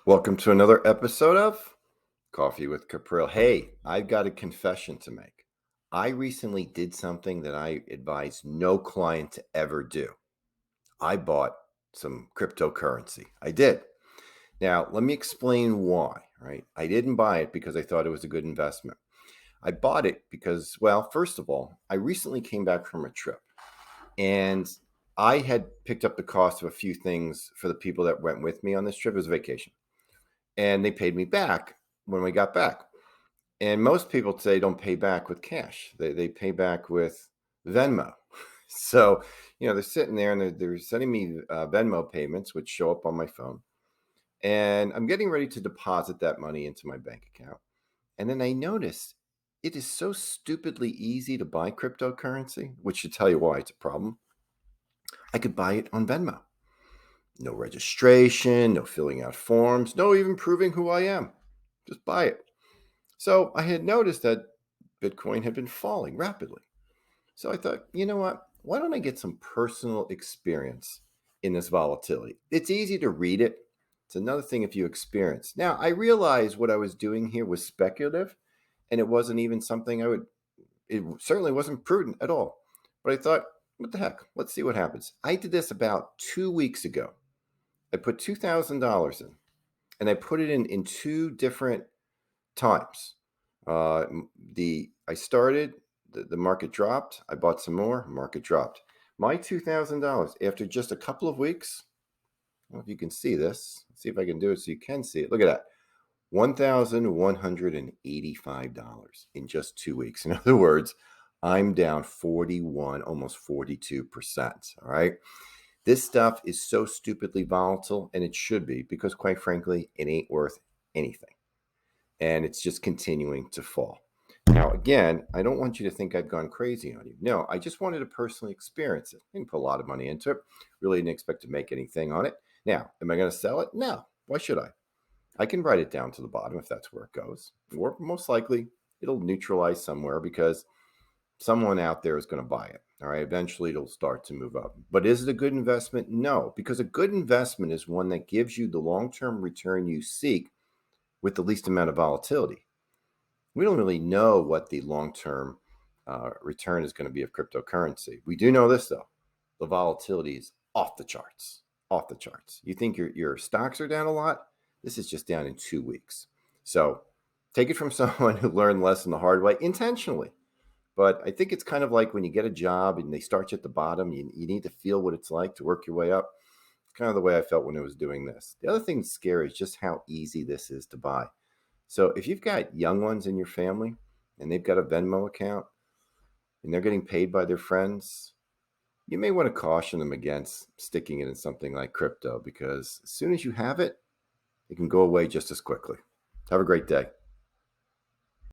Welcome to another episode of Coffee with Capril. Hey, I've got a confession to make. I recently did something that I advise no client to ever do. I bought some cryptocurrency. I did. Now, let me explain why, right? I didn't buy it because I thought it was a good investment. I bought it because, well, first of all, I recently came back from a trip and I had picked up the cost of a few things for the people that went with me on this trip. It was a vacation, and they paid me back when we got back. And most people say don't pay back with cash. They pay back with Venmo. So, they're sitting there and they're sending me Venmo payments, which show up on my phone. And I'm getting ready to deposit that money into my bank account. And then I notice it is so stupidly easy to buy cryptocurrency, which should tell you why it's a problem. I could buy it on Venmo. No registration, no filling out forms, no even proving who I am. Just buy it. So I had noticed that Bitcoin had been falling rapidly. So I thought, you know what? Why don't I get some personal experience in this volatility? It's easy to read it. It's another thing if you experience. Now, I realized what I was doing here was speculative, and it wasn't even something it certainly wasn't prudent at all. But I thought, what the heck? Let's see what happens. I did this about 2 weeks ago. I put $2,000 in, and I put it in two different times. I started, the market dropped. I bought some more, market dropped. My $2,000 after just a couple of weeks. I don't know if you can see this. Let's see if I can do it so you can see it. Look at that. $1,185 in just 2 weeks. In other words, I'm down 41, almost 42%. All right. This stuff is so stupidly volatile, and it should be, because quite frankly, it ain't worth anything. And it's just continuing to fall. Now, again, I don't want you to think I've gone crazy on you. No, I just wanted to personally experience it. I didn't put a lot of money into it. Really didn't expect to make anything on it. Now, am I going to sell it? No. Why should I? I can write it down to the bottom if that's where it goes. Or most likely, it'll neutralize somewhere because someone out there is going to buy it. All right. Eventually, it'll start to move up. But is it a good investment? No, because a good investment is one that gives you the long-term return you seek with the least amount of volatility. We don't really know what the long-term return is going to be of cryptocurrency. We do know this, though. The volatility is off the charts. Off the charts. You think your stocks are down a lot? This is just down in 2 weeks. So take it from someone who learned the lesson the hard way intentionally. But I think it's kind of like when you get a job and they start you at the bottom, you need to feel what it's like to work your way up. It's kind of the way I felt when I was doing this. The other thing that's scary is just how easy this is to buy. So if you've got young ones in your family and they've got a Venmo account and they're getting paid by their friends, you may want to caution them against sticking it in something like crypto, because as soon as you have it, it can go away just as quickly. Have a great day.